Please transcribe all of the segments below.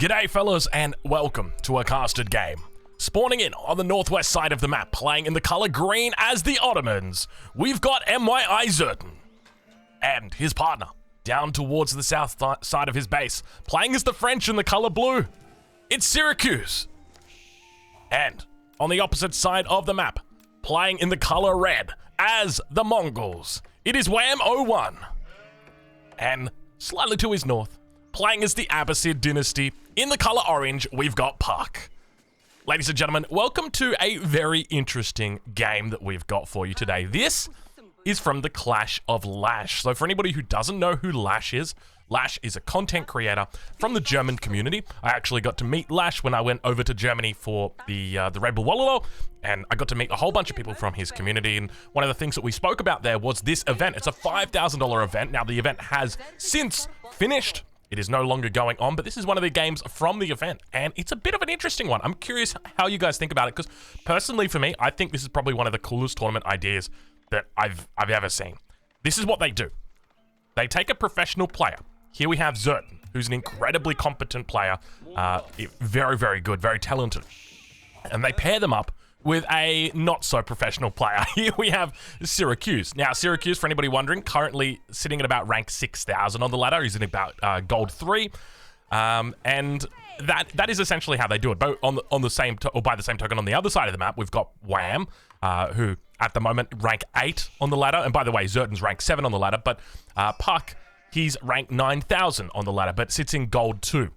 G'day fellas and welcome to a casted game. Spawning in on the northwest side of the map, playing in the color green as the Ottomans, we've got MYI Zerton and his partner down towards the south side of his base, playing as the French in the color blue. It's Syracuse. And on the opposite side of the map, playing in the color red as the Mongols, it is Wham01. And slightly to his north, playing as the Abbasid dynasty, in the color orange, we've got Puck. Ladies and gentlemen, welcome to a very interesting game that we've got for you today. This is from the Clash of Lash. So for anybody who doesn't know who Lash is a content creator from the German community. I actually got to meet Lash when I went over to Germany for the Red Bull Wallaloo, and I got to meet a whole bunch of people from his community, and one of the things that we spoke about there was this event. It's a $5,000 event. Now, the event has since finished. It is no longer going on, but this is one of the games from the event, and it's a bit of an interesting one. I'm curious how you guys think about it, because personally for me, I think this is probably one of the coolest tournament ideas that I've ever seen. This is what they do. They take a professional player. Here we have Zerton, who's an incredibly competent player, very, very good, very talented, and they pair them up with a not-so-professional player. Here we have Syracuse. Now, Syracuse, for anybody wondering, currently sitting at about rank 6,000 on the ladder. He's in about gold 3. And that is essentially how they do it. But on the same by the same token, on the other side of the map, we've got Wham, who at the moment rank 8 on the ladder. And by the way, Zerton's rank 7 on the ladder. But Puck, he's ranked 9,000 on the ladder, but sits in gold 2.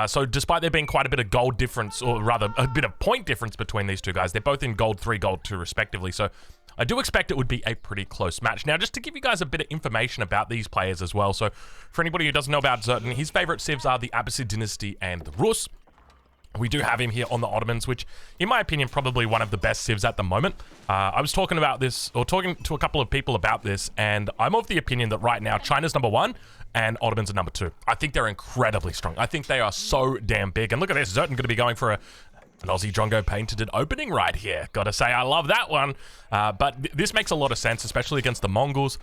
So despite there being quite a bit of gold difference, or rather a bit of point difference between these two guys, they're both in gold 3, gold 2 respectively. So I do expect it would be a pretty close match. Now, just to give you guys a bit of information about these players as well. So for anybody who doesn't know about Zerton, his favorite civs are the Abbasid dynasty and the Rus. We do have him here on the Ottomans, which, in my opinion, probably one of the best civs at the moment. I was talking about this, or talking to a couple of people about this, and I'm of the opinion that right now, China's number 1, and Ottomans are number 2. I think they're incredibly strong. I think they are so damn big. And look at this, Zerton going to be going for an Aussie Drongo painted opening right here. Gotta say, I love that one. But this makes a lot of sense, especially against the Mongols,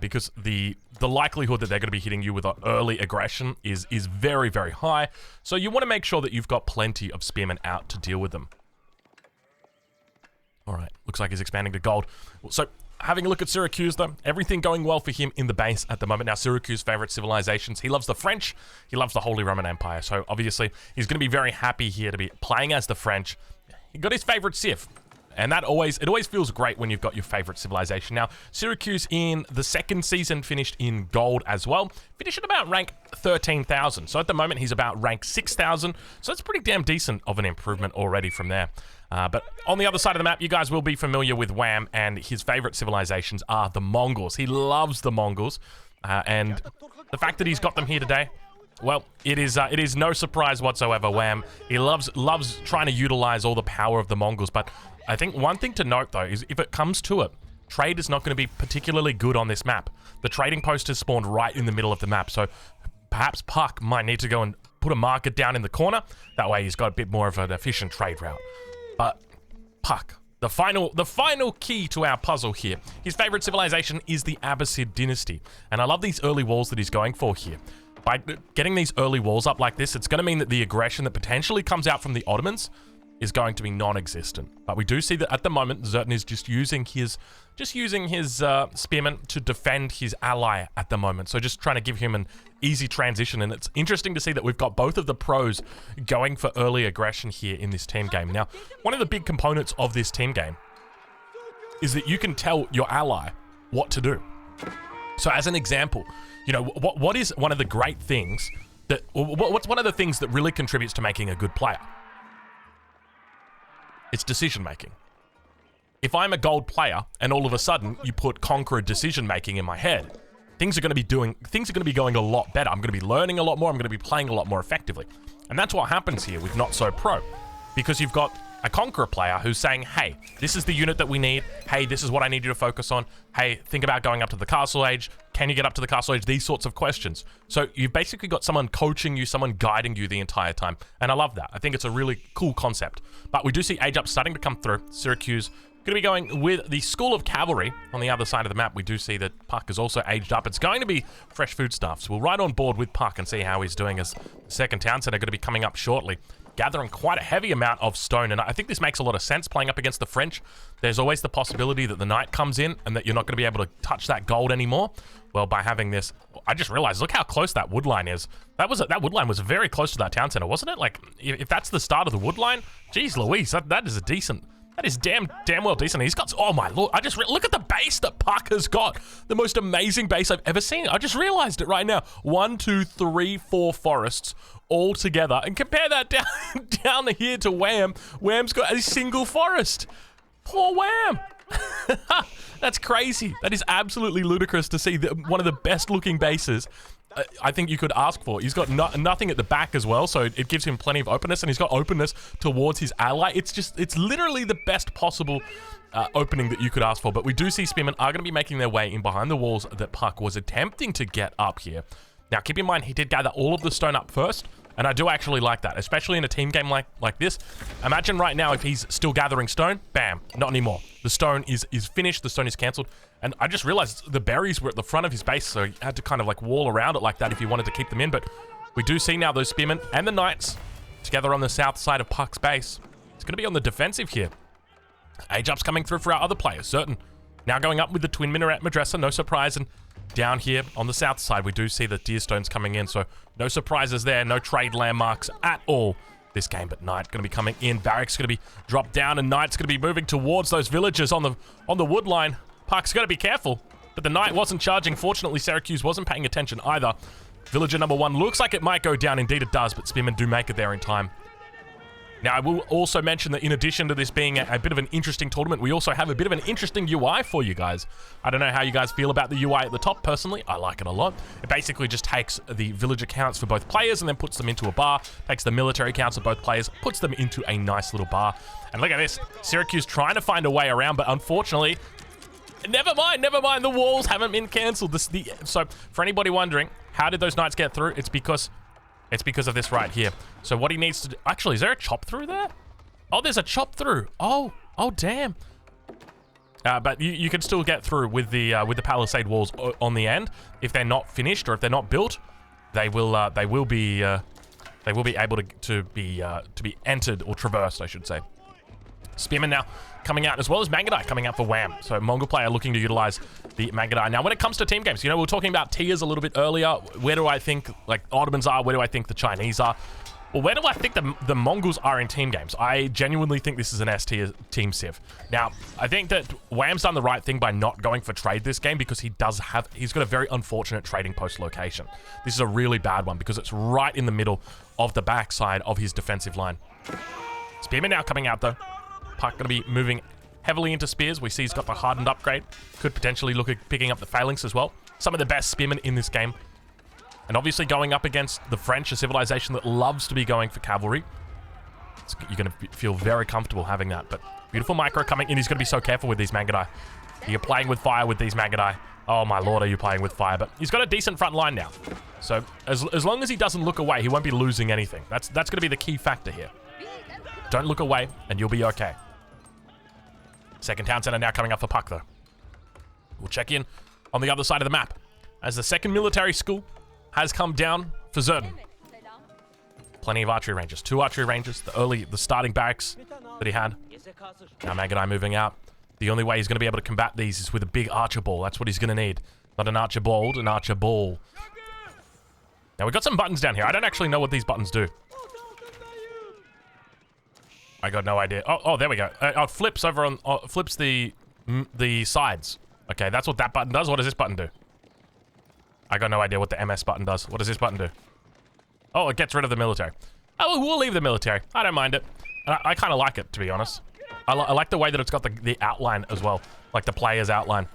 because the likelihood that they're going to be hitting you with an early aggression is very, very high. So you want to make sure that you've got plenty of spearmen out to deal with them. All right, looks like he's expanding to gold. So having a look at Syracuse, though, everything going well for him in the base at the moment. Now, Syracuse's favorite civilizations, he loves the French, he loves the Holy Roman Empire. So obviously, he's going to be very happy here to be playing as the French. He got his favorite civ. And it always feels great when you've got your favorite civilization. Now, Syracuse in the second season finished in gold as well. Finished at about rank 13,000. So at the moment, he's about rank 6,000. So that's pretty damn decent of an improvement already from there. But on the other side of the map, you guys will be familiar with Wham, and his favorite civilizations are the Mongols. He loves the Mongols. And the fact that he's got them here today, well, it is no surprise whatsoever. Wham, he loves trying to utilize all the power of the Mongols. But I think one thing to note, though, is if it comes to it, trade is not going to be particularly good on this map. The trading post is spawned right in the middle of the map, so perhaps Puck might need to go and put a market down in the corner. That way he's got a bit more of an efficient trade route. But Puck, the final key to our puzzle here, his favorite civilization is the Abbasid dynasty. And I love these early walls that he's going for here. By getting these early walls up like this, it's going to mean that the aggression that potentially comes out from the Ottomans is going to be non-existent. But we do see that at the moment, Zerton is just using his spearmen to defend his ally at the moment. So just trying to give him an easy transition. And it's interesting to see that we've got both of the pros going for early aggression here in this team game. Now, one of the big components of this team game is that you can tell your ally what to do. So as an example, you know, what is one of the great things that, what's one of the things that really contributes to making a good player? It's decision making. If I'm a gold player and all of a sudden you put conqueror decision making in my head, things are going to be going a lot better. I'm going to be learning a lot more. I'm going to be playing a lot more effectively. And that's what happens here with Not So Pro, because you've got a conqueror player who's saying, hey, this is the unit that we need. Hey, this is what I need you to focus on. Hey, think about going up to the castle age. Can you get up to the castle age? These sorts of questions. So you've basically got someone coaching you, someone guiding you the entire time. And I love that. I think it's a really cool concept. But we do see age up starting to come through. Syracuse Going to be going with the School of Cavalry on the other side of the map. We do see that Puck is also aged up. It's going to be fresh foodstuffs. We'll ride on board with Puck and see how he's doing as the second town center going to be coming up shortly. Gathering quite a heavy amount of stone, and I think this makes a lot of sense playing up against the French. There's always the possibility that the knight comes in and that you're not going to be able to touch that gold anymore. Well, by having this, I just realized, look how close that wood line is. That wood line was very close to that town center, wasn't it? Like, if that's the start of the wood line, geez Louise, that is a decent... That is damn well decent. He's got, oh my lord, look at the base that Puck has got. The most amazing base I've ever seen. I just realized it right now. 1, 2, 3, 4 forests all together. And compare that down here to Wham. Wham's got a single forest. Poor Wham. That's crazy. That is absolutely ludicrous to see one of the best looking bases I think you could ask for. He's got nothing at the back as well, so it gives him plenty of openness, and he's got openness towards his ally. It's literally the best possible opening that you could ask for. But we do see spearmen are going to be making their way in behind the walls that Puck was attempting to get up here. Now, keep in mind, he did gather all of the stone up first, and I do actually like that, especially in a team game like this. Imagine right now if he's still gathering stone, bam, not anymore. The stone is finished, the stone is cancelled. And I just realized the berries were at the front of his base, so he had to kind of like wall around it like that if he wanted to keep them in. But we do see now those spearmen and the knights together on the south side of Puck's base. It's going to be on the defensive here. Age up's coming through for our other players, certain. Now going up with the twin minaret madrasa, no surprise. And down here on the south side, we do see the deerstones coming in, so no surprises there, no trade landmarks at all this game. But Knight going to be coming in, Barracks going to be dropped down, and Knight's going to be moving towards those villagers on the wood line. Puck's got to be careful, but the Knight wasn't charging. Fortunately, Syracuse wasn't paying attention either. Villager number 1 looks like it might go down. Indeed it does, but Spearmen do make it there in time. Now, I will also mention that in addition to this being a bit of an interesting tournament, we also have a bit of an interesting UI for you guys. I don't know how you guys feel about the UI at the top. Personally, I like it a lot. It basically just takes the villager counts for both players and then puts them into a bar, takes the military counts of both players, puts them into a nice little bar. And look at this, Syracuse trying to find a way around, but unfortunately, never mind, the walls haven't been cancelled. So, for anybody wondering, how did those knights get through? It's because of this right here. So what he needs to do... Actually, is there a chop through there? Oh, there's a chop through. Oh, damn. But you can still get through with the palisade walls on the end. If they're not finished or if they're not built, they will be able to be entered or traversed, I should say. Spearman now coming out, as well as Magadai coming out for Wham. So Mongol player looking to utilize the Magadai. Now, when it comes to team games, you know, we were talking about tiers a little bit earlier. Where do I think, like, Ottomans are? Where do I think the Chinese are? Well, where do I think the Mongols are in team games? I genuinely think this is an S-tier team civ. Now, I think that Wham's done the right thing by not going for trade this game because he's got a very unfortunate trading post location. This is a really bad one because it's right in the middle of the backside of his defensive line. Spearman now coming out, though. Puck going to be moving heavily into spears. We see he's got the hardened upgrade. Could potentially look at picking up the phalanx as well. Some of the best spearmen in this game. And obviously going up against the French, a civilization that loves to be going for cavalry. You're going to feel very comfortable having that. But beautiful micro coming in. He's going to be so careful with these Magadai. You're playing with fire with these Magadai. Oh my lord, are you playing with fire? But he's got a decent front line now. So as long as he doesn't look away, he won't be losing anything. That's going to be the key factor here. Don't look away, and you'll be okay. Second town center now coming up for Puck, though. We'll check in on the other side of the map as the second military school has come down for Zerden. Plenty of archery ranges. 2 archery ranges. The starting barracks that he had. Now Magadai moving out. The only way he's going to be able to combat these is with a big archer ball. That's what he's going to need. Not an archer bolt, an archer ball. Now we've got some buttons down here. I don't actually know what these buttons do. I got no idea. Oh, there we go. It flips over on, flips the sides. Okay, that's what that button does. What does this button do? I got no idea what the MS button does. What does this button do? Oh, it gets rid of the military. Oh, we'll leave the military. I don't mind it. I kind of like it, to be honest. I like the way that it's got the outline as well, like the player's outline.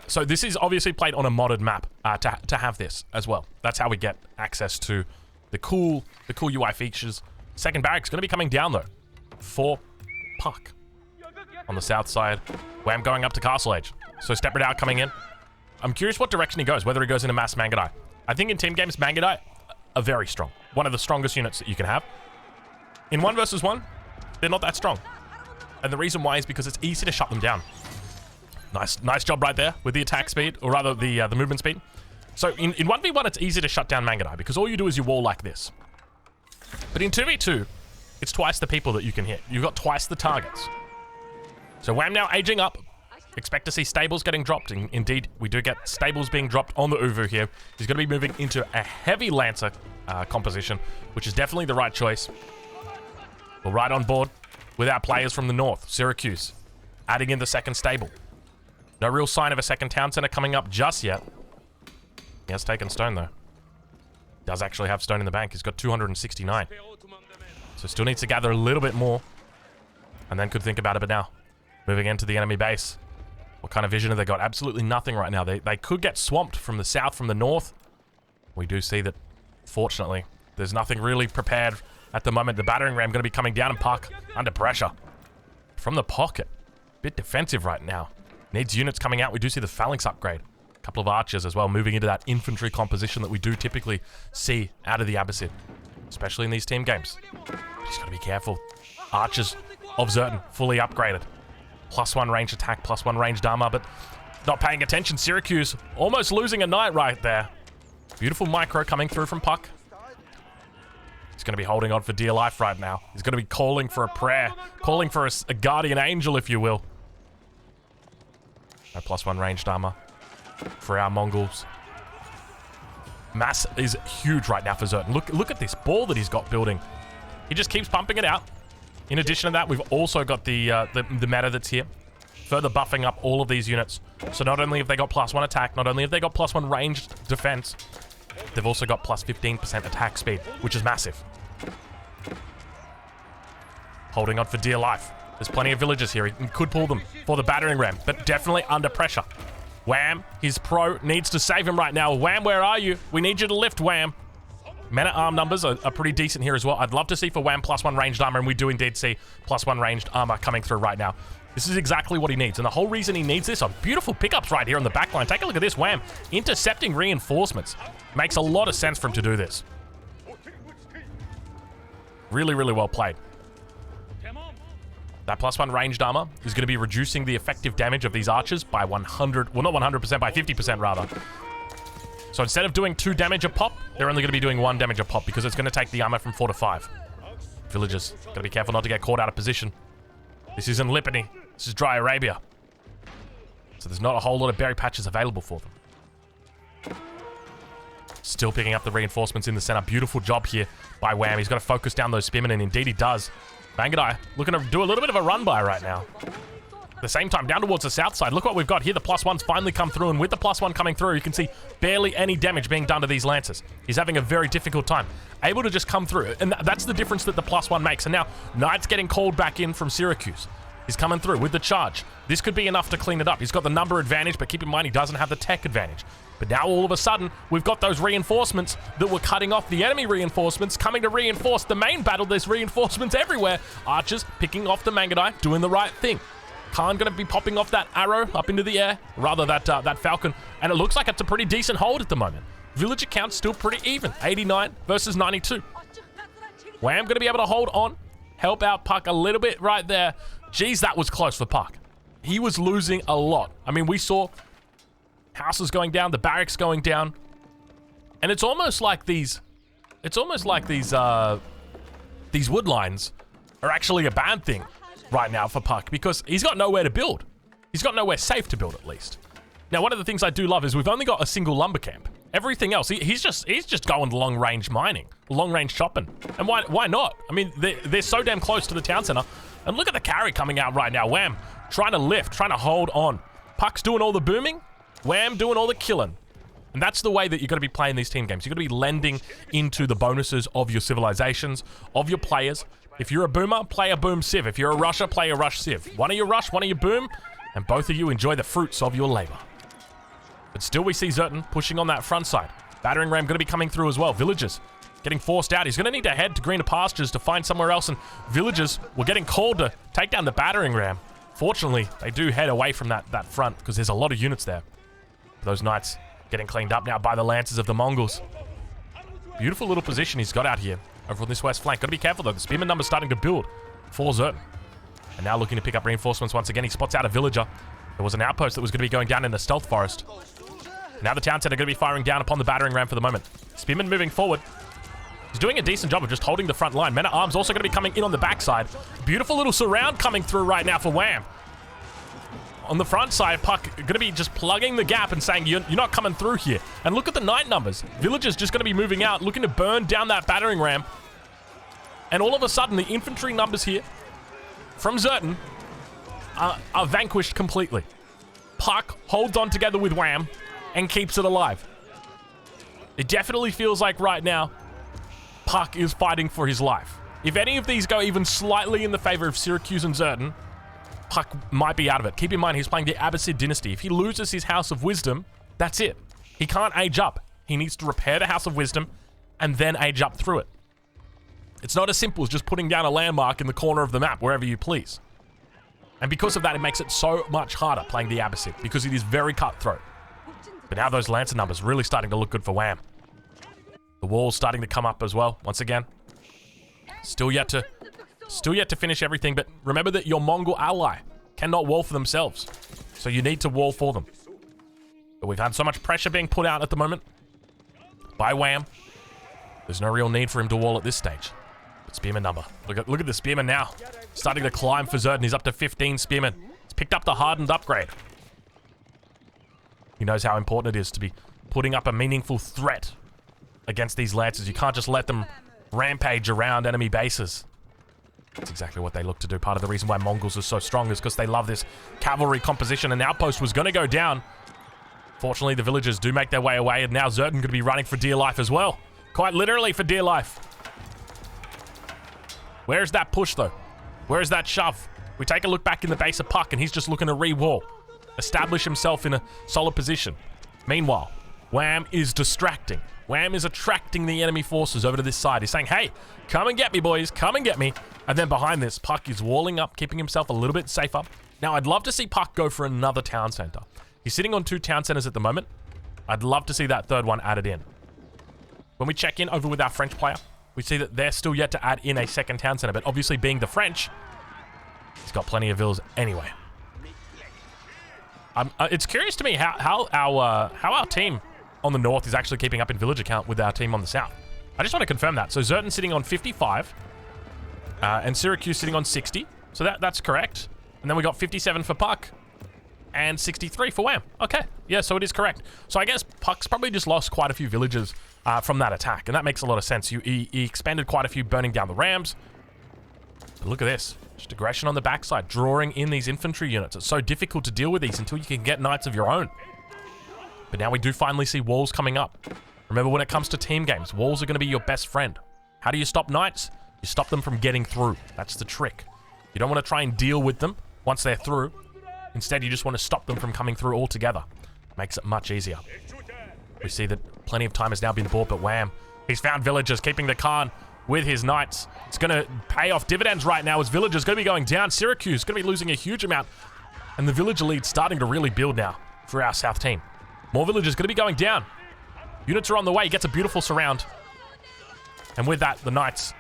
So this is obviously played on a modded map to have this as well. That's how we get access to the cool UI features. Second barracks going to be coming down, though, for Puck on the south side. Wham going up to Castle Age. So Step It Out coming in. I'm curious what direction he goes, whether he goes into mass Magadai. I think in team games, Magadai are very strong. One of the strongest units that you can have. In 1 versus 1, they're not that strong. And the reason why is because it's easy to shut them down. Nice job right there with the attack speed, or rather the movement speed. So in 1v1, it's easy to shut down Mangudai because all you do is you wall like this. But in 2v2, it's twice the people that you can hit. You've got twice the targets. So Wham now aging up. Expect to see stables getting dropped. Indeed, we do get stables being dropped on the Uvu here. He's going to be moving into a heavy Lancer composition, which is definitely the right choice. We're right on board with our players from the north, Syracuse, adding in the second stable. No real sign of a second town center coming up just yet. He has taken stone, though. Does actually have stone in the bank. He's got 269. So still needs to gather a little bit more. And then could think about it, but now moving into the enemy base. What kind of vision have they got? Absolutely nothing right now. They could get swamped from the south, from the north. We do see that, fortunately, there's nothing really prepared at the moment. The battering ram going to be coming down and Puck under pressure. From the pocket. Bit defensive right now. Needs units coming out. We do see the phalanx upgrade. A couple of archers as well, moving into that infantry composition that we do typically see out of the Abbasid. Especially in these team games. Just got to be careful. Archers of Zerton, fully upgraded. +1 range attack, +1 ranged armor, but not paying attention. Syracuse almost losing a knight right there. Beautiful micro coming through from Puck. He's going to be holding on for dear life right now. He's going to be calling for a prayer, calling for a guardian angel, if you will. No +1 ranged armor for our Mongols. Mass is huge right now for Zerton. Look at this ball that he's got building. He just keeps pumping it out. In addition to that, we've also got the meta that's here, further buffing up all of these units. So not only have they got +1 attack, not only have they got +1 ranged defense, they've also got +15% attack speed, which is massive. Holding on for dear life. There's plenty of villagers here. He could pull them for the battering ram, but definitely under pressure. Wham, his pro needs to save him right now. Wham, where are you? We need you to lift, Wham. Men-at-arm numbers are pretty decent here as well. I'd love to see for Wham +1 ranged armor, and we do indeed see +1 ranged armor coming through right now. This is exactly what he needs, and the whole reason he needs this are beautiful pickups right here on the backline. Take a look at this, Wham. Intercepting reinforcements. Makes a lot of sense for him to do this. Really, really well played. That +1 ranged armor is going to be reducing the effective damage of these archers by 100, well not 100%, by 50% rather. So instead of doing 2 damage a pop, they're only going to be doing 1 damage a pop because it's going to take the armor from 4 to 5. Villagers, got to be careful not to get caught out of position. This isn't Lipany, this is Dry Arabia. So there's not a whole lot of berry patches available for them. Still picking up the reinforcements in the center. Beautiful job here by Wham. He's got to focus down those spearmen, and indeed he does. Mangudai looking to do a little bit of a run by right now. At the same time, down towards the south side, look what we've got here. The +1's finally come through, and with the +1 coming through, you can see barely any damage being done to these lancers. He's having a very difficult time. Able to just come through, and that's the difference that the +1 makes. And now, Knight's getting called back in from Syracuse. He's coming through with the charge. This could be enough to clean it up. He's got the number advantage, but keep in mind, he doesn't have the tech advantage. But now, all of a sudden, we've got those reinforcements that were cutting off the enemy reinforcements, coming to reinforce the main battle. There's reinforcements everywhere. Archers picking off the Mangudai, doing the right thing. Khan going to be popping off that arrow up into the air, rather that falcon, and it looks like it's a pretty decent hold at the moment. Villager count still pretty even, 89 versus 92. Wham going to be able to hold on, help out Puck a little bit right there. Geez, that was close for Puck. He was losing a lot. I mean, we saw houses going down, the barracks going down, and it's almost like these wood lines are actually a bad thing right now for Puck, because he's got nowhere to build. He's got nowhere safe to build, at least. Now, one of the things I do love is we've only got a single lumber camp. Everything else, he's just going long-range mining, long-range chopping. And why not? I mean, they're so damn close to the town center. And look at the carry coming out right now. Wham, trying to lift, trying to hold on. Puck's doing all the booming. Wham doing all the killing. And that's the way that you're going to be playing these team games. You're going to be lending into the bonuses of your civilizations, of your players. If you're a boomer, play a boom civ. If you're a rusher, play a rush civ. One of you rush, one of you boom, and both of you enjoy the fruits of your labor. But still we see Zerton pushing on that front side. Battering ram going to be coming through as well. Villagers getting forced out. He's going to need to head to greener pastures to find somewhere else, and villagers were getting called to take down the battering ram. Fortunately, they do head away from that front because there's a lot of units there. Those knights getting cleaned up now by the lancers of the Mongols. Beautiful little position he's got out here over on this west flank. Got to be careful though. The spearman number's starting to build for Zerton. And now looking to pick up reinforcements once again. He spots out a villager. There was an outpost that was going to be going down in the stealth forest. Now the town center are going to be firing down upon the battering ram for the moment. Spearman moving forward. He's doing a decent job of just holding the front line. Men at arms also going to be coming in on the backside. Beautiful little surround coming through right now for Wham. On the front side, Puck going to be just plugging the gap and saying, you're not coming through here. And look at the knight numbers. Villagers just going to be moving out, looking to burn down that battering ram. And all of a sudden, the infantry numbers here from Zerton are vanquished completely. Puck holds on together with Wham and keeps it alive. It definitely feels like right now, Puck is fighting for his life. If any of these go even slightly in the favor of Syracuse and Zerton, Puck might be out of it. Keep in mind, he's playing the Abbasid dynasty. If he loses his House of Wisdom, that's it. He can't age up. He needs to repair the House of Wisdom and then age up through it. It's not as simple as just putting down a landmark in the corner of the map, wherever you please. And because of that, it makes it so much harder playing the Abbasid, because it is very cutthroat. But now those Lancer numbers really starting to look good for Wham. The wall's starting to come up as well, once again. Still yet to finish everything, but remember that your Mongol ally cannot wall for themselves. So you need to wall for them. But we've had so much pressure being put out at the moment by Wham. There's no real need for him to wall at this stage. But Spearman number. Look at the Spearman now. Starting to climb for Zerton. He's up to 15 Spearmen. He's picked up the hardened upgrade. He knows how important it is to be putting up a meaningful threat against these Lancers. You can't just let them rampage around enemy bases. That's exactly what they look to do. Part of the reason why Mongols are so strong is because they love this cavalry composition. An outpost was going to go down. Fortunately, the villagers do make their way away, and now Zerton could be running for dear life as well. Quite literally for dear life. Where's that push, though? Where's that shove? We take a look back in the base of Puck, and he's just looking to re-wall. Establish himself in a solid position. Meanwhile, Wham is distracting. Wham is attracting the enemy forces over to this side. He's saying, hey, come and get me, boys. Come and get me. And then behind this, Puck is walling up, keeping himself a little bit safer. Now, I'd love to see Puck go for another town center. He's sitting on 2 town centers at the moment. I'd love to see that third one added in. When we check in over with our French player, we see that they're still yet to add in a second town center. But obviously, being the French, he's got plenty of villas anyway. It's curious to me how our team on the north is actually keeping up in village account with our team on the south. I just want to confirm that. So Zerton sitting on 55, and Syracuse sitting on 60. So that's correct. And then we got 57 for Puck, and 63 for Wham. Okay, yeah, so it is correct. So I guess Puck's probably just lost quite a few villages from that attack, and that makes a lot of sense. He expended quite a few burning down the rams. But look at this. Just aggression on the backside, drawing in these infantry units. It's so difficult to deal with these until you can get knights of your own. But now we do finally see walls coming up. Remember, when it comes to team games, walls are going to be your best friend. How do you stop knights? You stop them from getting through. That's the trick. You don't want to try and deal with them once they're through. Instead, you just want to stop them from coming through altogether. Makes it much easier. We see that plenty of time has now been bought, but Wham, he's found villagers, keeping the Khan with his knights. It's going to pay off dividends right now as villagers going to be going down. Syracuse going to be losing a huge amount. And the villager lead starting to really build now for our south team. More villagers going to be going down. Units are on the way. He gets a beautiful surround. And with that, the knights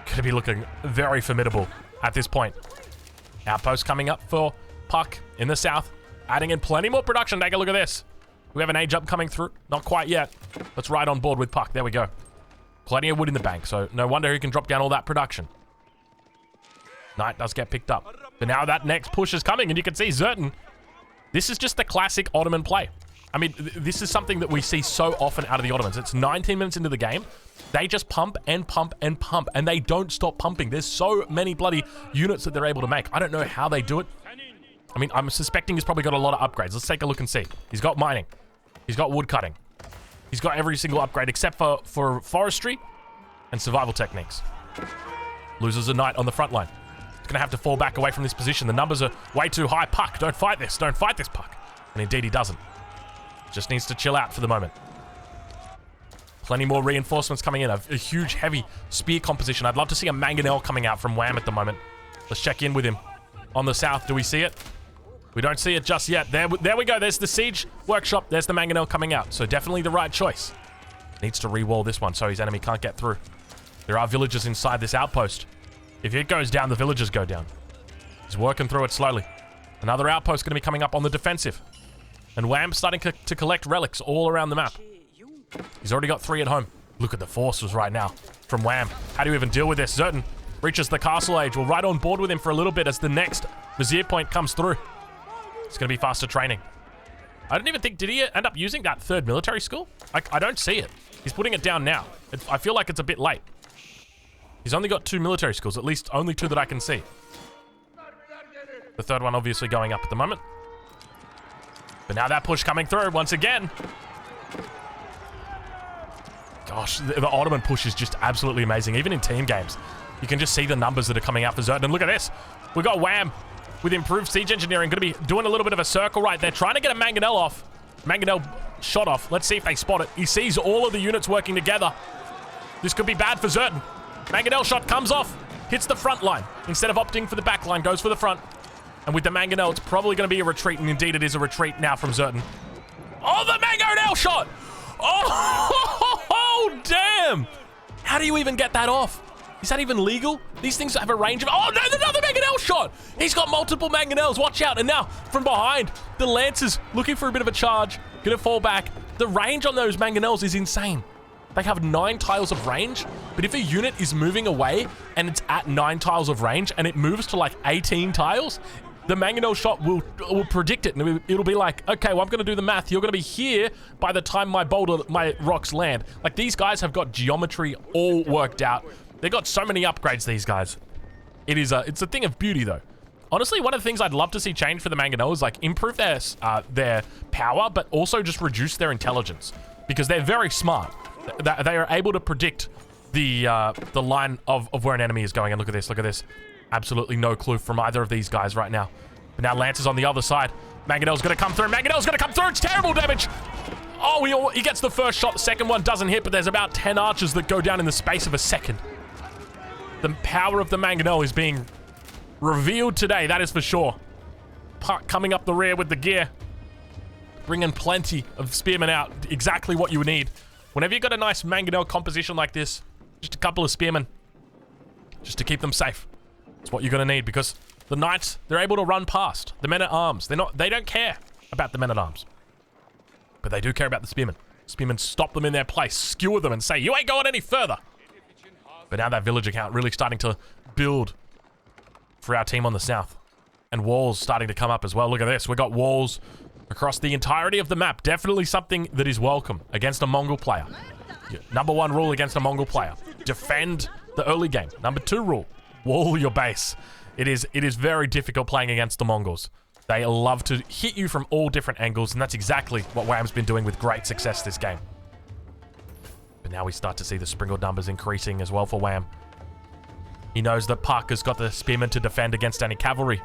going to be looking very formidable at this point. Outpost coming up for Puck in the south. Adding in plenty more production. Take a look at this. We have an age up coming through. Not quite yet. Let's ride on board with Puck. There we go. Plenty of wood in the bank, so no wonder he can drop down all that production. Knight does get picked up. But now that next push is coming, and you can see Zerton. This is just the classic Ottoman play. I mean, this is something that we see so often out of the Ottomans. It's 19 minutes into the game. They just pump and pump and pump, and they don't stop pumping. There's so many bloody units that they're able to make. I don't know how they do it. I mean, I'm suspecting he's probably got a lot of upgrades. Let's take a look and see. He's got mining. He's got wood cutting. He's got every single upgrade except for forestry and survival techniques. Loses a knight on the front line. He's going to have to fall back away from this position. The numbers are way too high. Puck, don't fight this. Don't fight this, Puck. And indeed he doesn't. Just needs to chill out for the moment. Plenty more reinforcements coming in. A huge, heavy spear composition. I'd love to see a mangonel coming out from Wham at the moment. Let's check in with him. On the south, do we see it? We don't see it just yet. There we go. There's the siege workshop. There's the mangonel coming out. So definitely the right choice. Needs to re-wall this one so his enemy can't get through. There are villagers inside this outpost. If it goes down, the villagers go down. He's working through it slowly. Another outpost going to be coming up on the defensive. And Wham's starting to collect relics all around the map. He's already got 3 at home. Look at the forces right now from Wham. How do you even deal with this? Zertan reaches the castle age. We're right on board with him for a little bit as the next Vizier point comes through. It's going to be faster training. I don't even think, did he end up using that 3rd military school? I don't see it. He's putting it down now. I feel like it's a bit late. He's only got 2 military schools, at least only 2 that I can see. The 3rd one obviously going up at the moment. But now that push coming through once again. Gosh, the Ottoman push is just absolutely amazing. Even in team games, you can just see the numbers that are coming out for Zertan. And look at this. We got Wham with improved siege engineering. Going to be doing a little bit of a circle right there. Trying to get a Mangonel off. Mangonel shot off. Let's see if they spot it. He sees all of the units working together. This could be bad for Zertan. Mangonel shot comes off. Hits the front line. Instead of opting for the back line, goes for the front. And with the Mangonel, it's probably going to be a retreat. And indeed, it is a retreat now from Zertan. Oh, the Mangonel shot! Oh, damn! How do you even get that off? Is that even legal? These things have a range of... Oh, no, another Mangonel shot! He's got multiple Mangonels. Watch out. And now, from behind, the Lancers looking for a bit of a charge. Gonna fall back. The range on those Mangonels is insane. They have 9 tiles of range, but if a unit is moving away and it's at 9 tiles of range and it moves to like 18 tiles, the Mangonel shot will predict it, and it'll be like, okay, well, I'm going to do the math. You're going to be here by the time my rocks land. Like, these guys have got geometry all worked out. They've got so many upgrades, these guys. It's a thing of beauty, though. Honestly, one of the things I'd love to see change for the Mangonel is, like, improve their power, but also just reduce their intelligence, because they're very smart. They are able to predict the line of where an enemy is going. And look at this, look at this. Absolutely no clue from either of these guys right now. But now Lance is on the other side. Mangonel's going to come through. Mangonel's going to come through. It's terrible damage. Oh, he gets the first shot. The second one doesn't hit, but there's about 10 archers that go down in the space of a second. The power of the Mangonel is being revealed today, that is for sure. Puck coming up the rear with the gear. Bringing plenty of spearmen out. Exactly what you need. Whenever you've got a nice Mangonel composition like this, just a couple of spearmen. Just to keep them safe. It's what you're going to need, because the knights, they're able to run past. The men-at-arms, they don't care about the men-at-arms. But they do care about the spearmen. Spearmen stop them in their place, skewer them, and say, you ain't going any further. But now that village account really starting to build for our team on the south. And walls starting to come up as well. Look at this. We've got walls across the entirety of the map. Definitely something that is welcome against a Mongol player. Number 1 rule against a Mongol player. Defend the early game. Number 2 rule. Wall your base. It is very difficult playing against the Mongols. They love to hit you from all different angles, and that's exactly what Wham's been doing with great success this game. But now we start to see the Springle numbers increasing as well for Wham. He knows that Parker's got the spearmen to defend against any cavalry.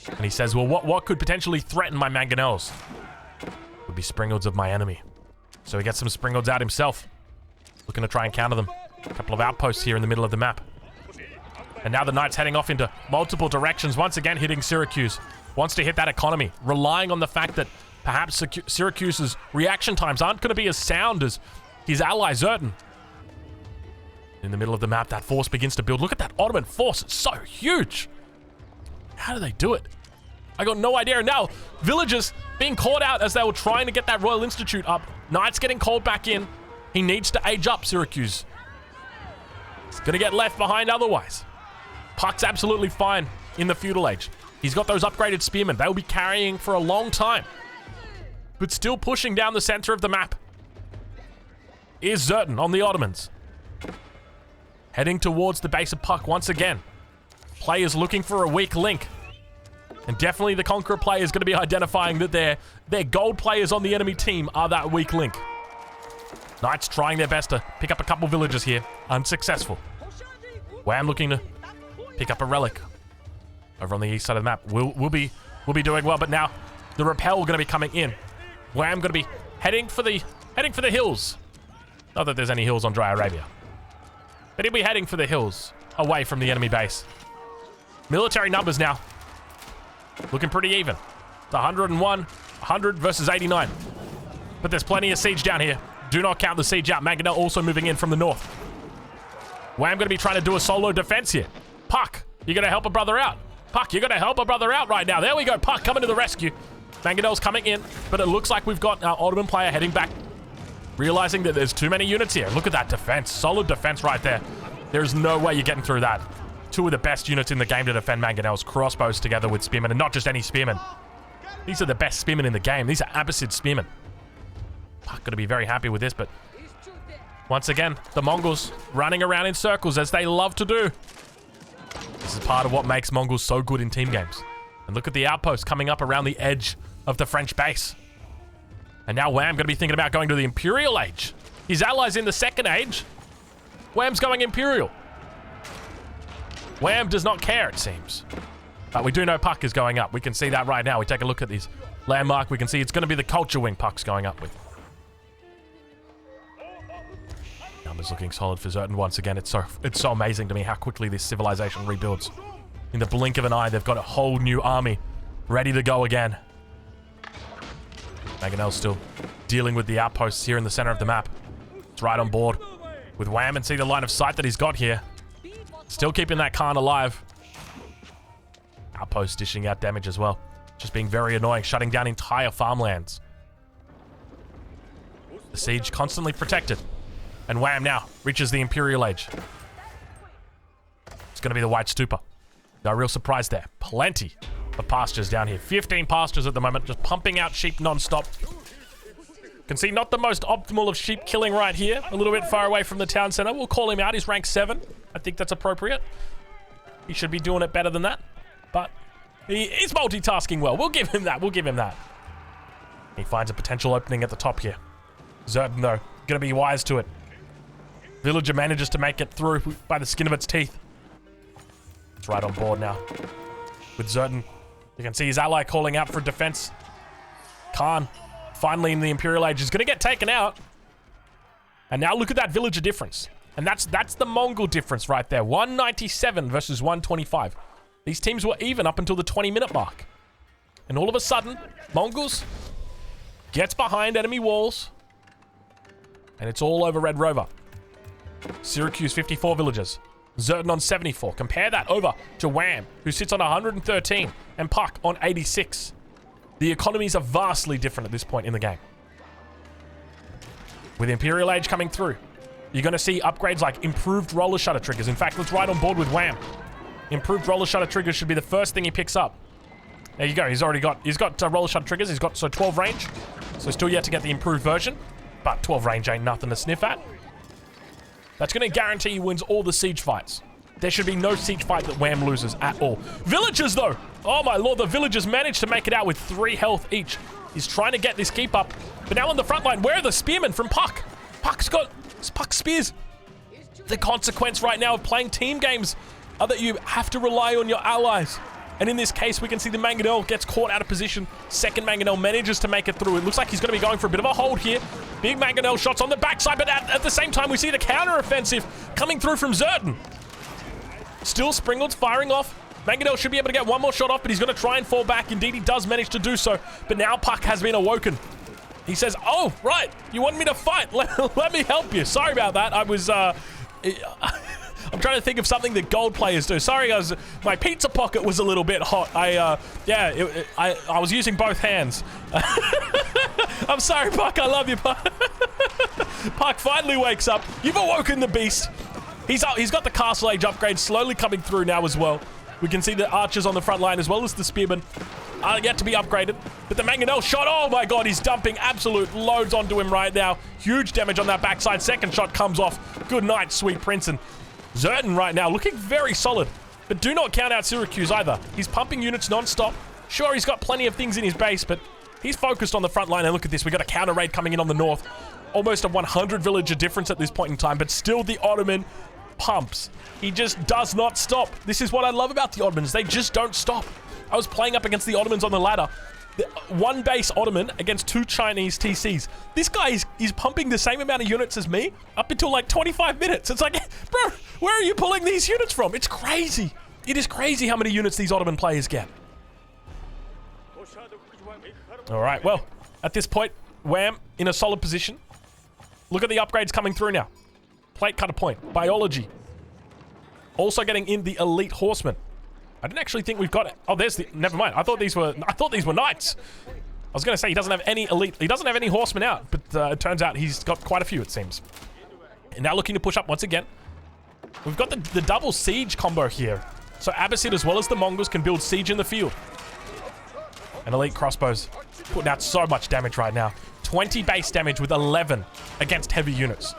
And he says, well, what could potentially threaten my Mangonels? Would be Springles of my enemy. So he gets some Springles out himself. Looking to try and counter them. A couple of outposts here in the middle of the map. And now the Knights heading off into multiple directions, once again hitting Syracuse. Wants to hit that economy, relying on the fact that perhaps Syracuse's reaction times aren't going to be as sound as his ally Zertan. In the middle of the map, that force begins to build. Look at that Ottoman force, it's so huge. How do they do it? I got no idea. And now, villagers being caught out as they were trying to get that Royal Institute up. Knights getting called back in. He needs to age up, Syracuse. He's going to get left behind otherwise. Puck's absolutely fine in the feudal age. He's got those upgraded spearmen. They'll be carrying for a long time. But still pushing down the center of the map is Zertan on the Ottomans. Heading towards the base of Puck once again. Players looking for a weak link. And definitely the Conqueror player is going to be identifying that their gold players on the enemy team are that weak link. Knights trying their best to pick up a couple villages here. Unsuccessful. Wham looking to pick up a relic over on the east side of the map. We'll be doing well, but now the repel going to be coming in. Wham going to be heading for the hills. Not that there's any hills on Dry Arabia, but he'll be heading for the hills away from the enemy base. Military numbers now looking pretty even. It's 101, 100 versus 89, but there's plenty of siege down here. Do not count the siege out. Mangonel also moving in from the north. Wham going to be trying to do a solo defense here. Puck, you're going to help a brother out. Puck, you got to help a brother out right now. There we go. Puck coming to the rescue. Mangonel's coming in, but it looks like we've got our Ottoman player heading back, realizing that there's too many units here. Look at that defense. Solid defense right there. There's no way you're getting through that. Two of the best units in the game to defend Mangonel's crossbows together with spearmen, and not just any spearmen. These are the best spearmen in the game. These are Abbasid spearmen. Puck gonna be very happy with this, but once again, the Mongols running around in circles as they love to do. This is part of what makes Mongols so good in team games. And look at the outpost coming up around the edge of the French base. And now Wham gonna be thinking about going to the Imperial Age. His allies in the Second Age. Wham's going Imperial. Wham does not care, it seems. But we do know Puck is going up. We can see that right now. We take a look at this landmark. We can see it's going to be the culture wing Puck's going up with. Numbers looking solid for Zerton once again. It's so amazing to me how quickly this civilization rebuilds. In the blink of an eye, they've got a whole new army ready to go again. Mangonel's still dealing with the outposts here in the center of the map. It's right on board with Wham, and see the line of sight that he's got here. Still keeping that Khan alive. Outpost dishing out damage as well. Just being very annoying, shutting down entire farmlands. The siege constantly protected. And Wham now reaches the Imperial Age. It's going to be the White Stupa. No real surprise there. Plenty of pastures down here. 15 pastures at the moment, just pumping out sheep non-stop. Can see not the most optimal of sheep killing right here. A little bit far away from the town center. We'll call him out. He's rank 7. I think that's appropriate. He should be doing it better than that. But he's multitasking well. We'll give him that. We'll give him that. He finds a potential opening at the top here. Zerton, though, going to be wise to it. Villager manages to make it through by the skin of its teeth. It's right on board now. With Zerton, you can see his ally calling out for defense. Khan, finally in the Imperial Age, is going to get taken out. And now look at that villager difference. And that's the Mongol difference right there. 197 versus 125. These teams were even up until the 20-minute mark. And all of a sudden, Mongols gets behind enemy walls. And it's all over Red Rover. Syracuse, 54 villagers. Zerton on 74. Compare that over to Wham, who sits on 113, and Puck on 86. The economies are vastly different at this point in the game. With Imperial Age coming through, you're going to see upgrades like improved roller shutter triggers. In fact, let's ride on board with Wham. Improved roller shutter triggers should be the first thing he picks up. There you go. He's got roller shutter triggers. He's got 12 range. So still yet to get the improved version, but 12 range ain't nothing to sniff at. That's going to guarantee he wins all the siege fights. There should be no siege fight that Wham loses at all. Villagers, though. Oh, my lord. The villagers managed to make it out with 3 health each. He's trying to get this keep up. But now on the front line, where are the spearmen from Puck? Puck spears. The consequence right now of playing team games are that you have to rely on your allies. And in this case, we can see the Mangonel gets caught out of position. Second Mangonel manages to make it through. It looks like he's going to be going for a bit of a hold here. Big Mangonel shots on the backside, but at the same time, we see the counter-offensive coming through from Zerton. Still, Springald's firing off. Mangonel should be able to get one more shot off, but he's going to try and fall back. Indeed, he does manage to do so. But now Puck has been awoken. He says, oh, right, you want me to fight? Let me help you. Sorry about that. I was, I'm trying to think of something that gold players do. Sorry, guys, my pizza pocket was a little bit hot. I was using both hands. I'm sorry, Puck. I love you, Puck. Puck finally wakes up. You've awoken the beast. He's got the Castle Age upgrade slowly coming through now as well. We can see the archers on the front line as well as the spearmen are yet to be upgraded. But the Mangonel shot, oh my god, he's dumping absolute loads onto him right now. Huge damage on that backside. Second shot comes off. Good night, sweet prince. And Zerton right now looking very solid. But do not count out Syracuse either. He's pumping units non-stop. Sure, he's got plenty of things in his base, but he's focused on the front line. And look at this, we got a counter raid coming in on the north. Almost a 100 villager difference at this point in time, but still the Ottoman pumps. He just does not stop. This is what I love about the Ottomans. They just don't stop. I was playing up against the Ottomans on the ladder. One base Ottoman against 2 Chinese TCs. This guy is pumping the same amount of units as me up until like 25 minutes. It's like, bro, where are you pulling these units from? It's crazy. It is crazy how many units these Ottoman players get. All right, well, at this point, Wham in a solid position. Look at the upgrades coming through now. Plate cutter point, biology. Also getting in the elite horseman. I didn't actually think we've got it. Oh, there's the... Never mind. I thought these were knights. I was going to say he doesn't have any elite... He doesn't have any horsemen out, but it turns out he's got quite a few, it seems. And now looking to push up once again. We've got the double siege combo here. So Abbasid as well as the Mongols can build siege in the field. And elite crossbows putting out so much damage right now. 20 base damage with 11 against heavy units.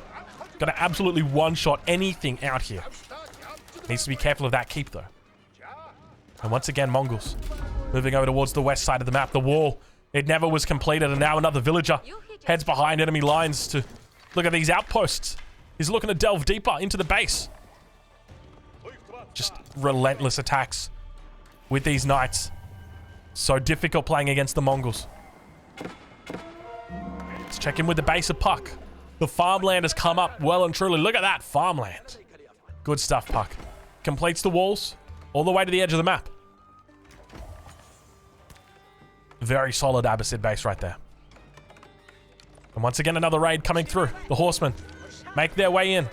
Got to absolutely one-shot anything out here. Needs to be careful of that keep, though. And once again, Mongols moving over towards the west side of the map. The wall, it never was completed, and now another villager heads behind enemy lines to look at these outposts. He's looking to delve deeper into the base. Just relentless attacks with these knights. So difficult playing against the Mongols. Let's check in with the base of Puck. The farmland has come up well and truly. Look at that farmland. Good stuff, Puck. Completes the walls all the way to the edge of the map. Very solid Abbasid base right there. And once again, another raid coming through. The horsemen make their way in.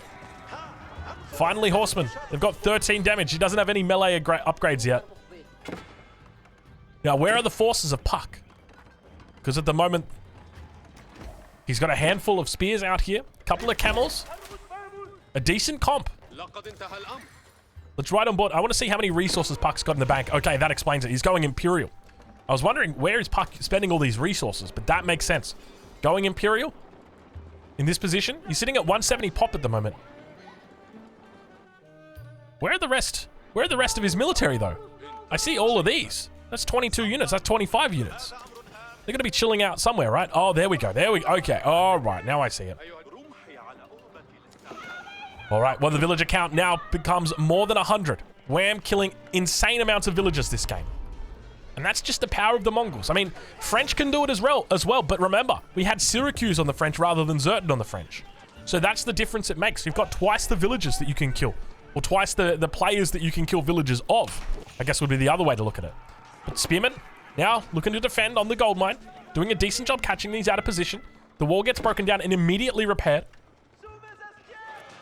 Finally, horsemen. They've got 13 damage. He doesn't have any melee upgrades yet. Now, where are the forces of Puck? Because at the moment, he's got a handful of spears out here. A couple of camels. A decent comp. Let's ride on board. I want to see how many resources Puck's got in the bank. Okay, that explains it. He's going Imperial. I was wondering, where is Puck spending all these resources? But that makes sense. Going Imperial? In this position? He's sitting at 170 pop at the moment. Where are the rest? Where are the rest of his military, though? I see all of these. That's 22 units. That's 25 units. They're going to be chilling out somewhere, right? Oh, there we go. There we go. Okay. All right. Now I see it. All right. Well, the villager count now becomes more than 100. Wham, killing insane amounts of villagers this game. And that's just the power of the Mongols. I mean, French can do it as well. But remember, we had Syracuse on the French rather than Zerton on the French. So that's the difference it makes. You've got twice the villagers that you can kill. Or twice the players that you can kill villagers of. I guess would be the other way to look at it. But Spearmen, now looking to defend on the gold mine. Doing a decent job catching these out of position. The wall gets broken down and immediately repaired.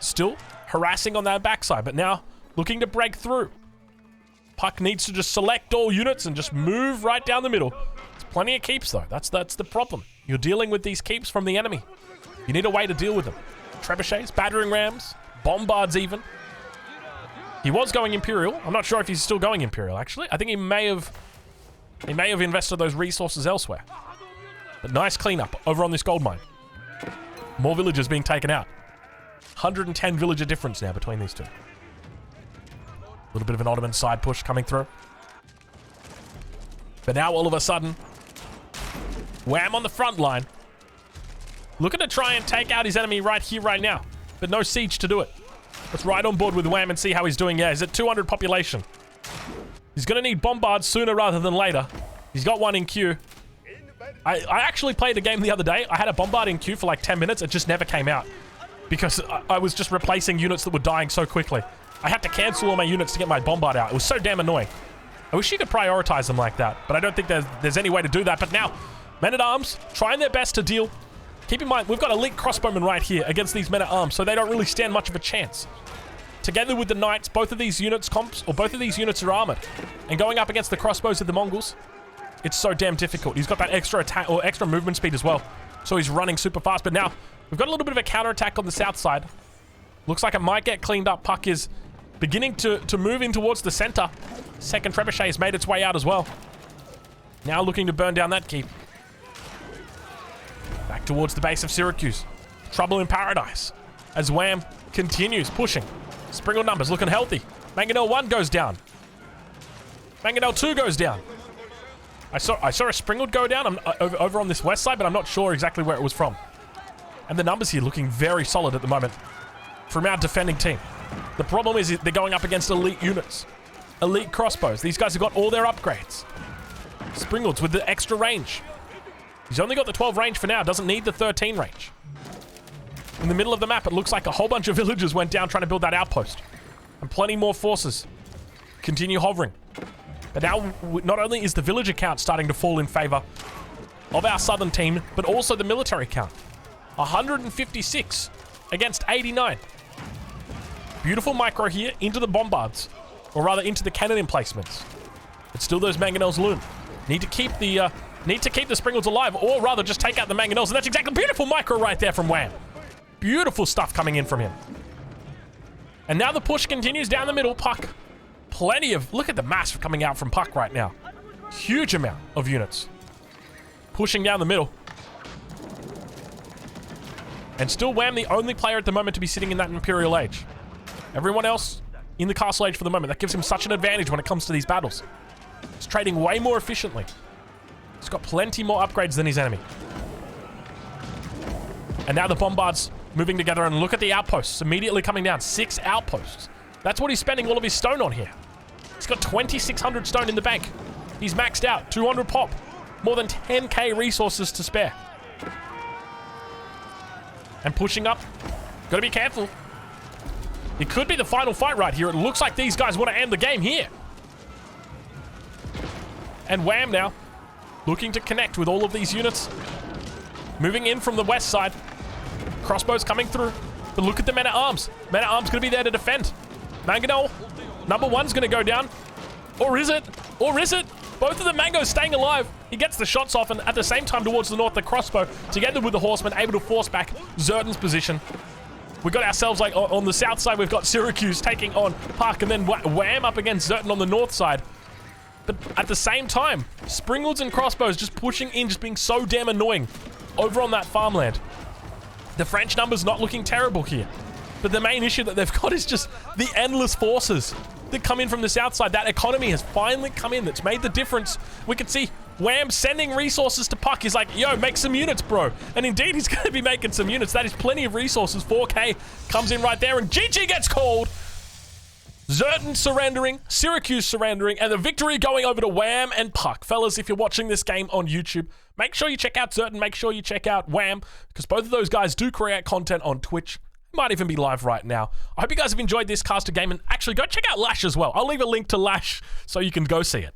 Still harassing on that backside, but now looking to break through. Puck needs to just select all units and just move right down the middle. There's plenty of keeps, though. That's the problem. You're dealing with these keeps from the enemy. You need a way to deal with them. Trebuchets, battering rams, bombards even. He was going Imperial. I'm not sure if he's still going Imperial, actually. I think he may have invested those resources elsewhere. But nice cleanup over on this gold mine. More villagers being taken out. 110 villager difference now between these two. A little bit of an Ottoman side push coming through. But now all of a sudden, Wham on the front line. Looking to try and take out his enemy right here, right now. But no siege to do it. Let's ride on board with Wham and see how he's doing. Yeah, he's at 200 population. He's going to need bombards sooner rather than later. He's got one in queue. I actually played a game the other day. I had a bombard in queue for like 10 minutes. It just never came out. Because I was just replacing units that were dying so quickly. I had to cancel all my units to get my bombard out. It was so damn annoying. I wish you could prioritize them like that. But I don't think there's any way to do that. But now, men-at-arms trying their best to deal. Keep in mind, we've got elite crossbowmen right here against these men-at-arms. So they don't really stand much of a chance. Together with the knights, both of these units are armored. And going up against the crossbows of the Mongols, it's so damn difficult. He's got that extra attack or extra movement speed as well. So he's running super fast. But now, we've got a little bit of a counterattack on the south side. Looks like it might get cleaned up. Puck is beginning to move in towards the center. Second trebuchet has made its way out as well. Now looking to burn down that keep. Back towards the base of Syracuse. Trouble in paradise. As Wham continues pushing. Springle numbers looking healthy. Mangonel 1 goes down. Mangonel 2 goes down. I saw a Springled go down over on this west side, but I'm not sure exactly where it was from. And the numbers here looking very solid at the moment from our defending team. The problem is they're going up against elite units. Elite crossbows. These guys have got all their upgrades. Springleds with the extra range. He's only got the 12 range for now. Doesn't need the 13 range. In the middle of the map, it looks like a whole bunch of villagers went down trying to build that outpost. And plenty more forces continue hovering. But now, not only is the villager count starting to fall in favor of our southern team, but also the military count. 156 against 89. Beautiful micro here into the bombards. Or rather, into the cannon emplacements. But still those mangonels loom. Need to keep the Springles alive, or rather just take out the mangonels, and that's exactly beautiful micro right there from Wham. Beautiful stuff coming in from him. And now the push continues down the middle. Puck. Plenty of... Look at the mass coming out from Puck right now. Huge amount of units. Pushing down the middle. And still Wham the only player at the moment to be sitting in that Imperial Age. Everyone else in the Castle Age for the moment. That gives him such an advantage when it comes to these battles. He's trading way more efficiently. He's got plenty more upgrades than his enemy. And now the bombards moving together, and look at the outposts immediately coming down. 6 outposts. That's what he's spending all of his stone on here. He's got 2,600 stone in the bank. He's maxed out. 200 pop. More than 10k resources to spare. And pushing up. Gotta be careful. It could be the final fight right here. It looks like these guys want to end the game here. And Wham now looking to connect with all of these units. Moving in from the west side. Crossbows coming through. But look at the men-at-arms. Men-at-arms going to be there to defend. Mangonel, number 1's going to go down. Or is it? Or is it? Both of the Mangoes staying alive. He gets the shots off, and at the same time towards the north, the crossbow, together with the horseman, able to force back Zertan's position. We got ourselves, like, on the south side, we've got Syracuse taking on Puck, and then Wham up against Zertan on the north side. But at the same time, Springalds and crossbows just pushing in, just being so damn annoying over on that farmland. The French numbers not looking terrible here. But the main issue that they've got is just the endless forces that come in from the south side. That economy has finally come in. That's made the difference. We can see Wham sending resources to Puck. He's like, yo, make some units, bro. And indeed, he's going to be making some units. That is plenty of resources. 4K comes in right there, and GG gets called. Zertan surrendering, Syracuse surrendering, and the victory going over to Wham and Puck. Fellas, if you're watching this game on YouTube, make sure you check out Zertan, make sure you check out Wham, because both of those guys do create content on Twitch. Might even be live right now. I hope you guys have enjoyed this caster game, and actually go check out Lash as well. I'll leave a link to Lash so you can go see it.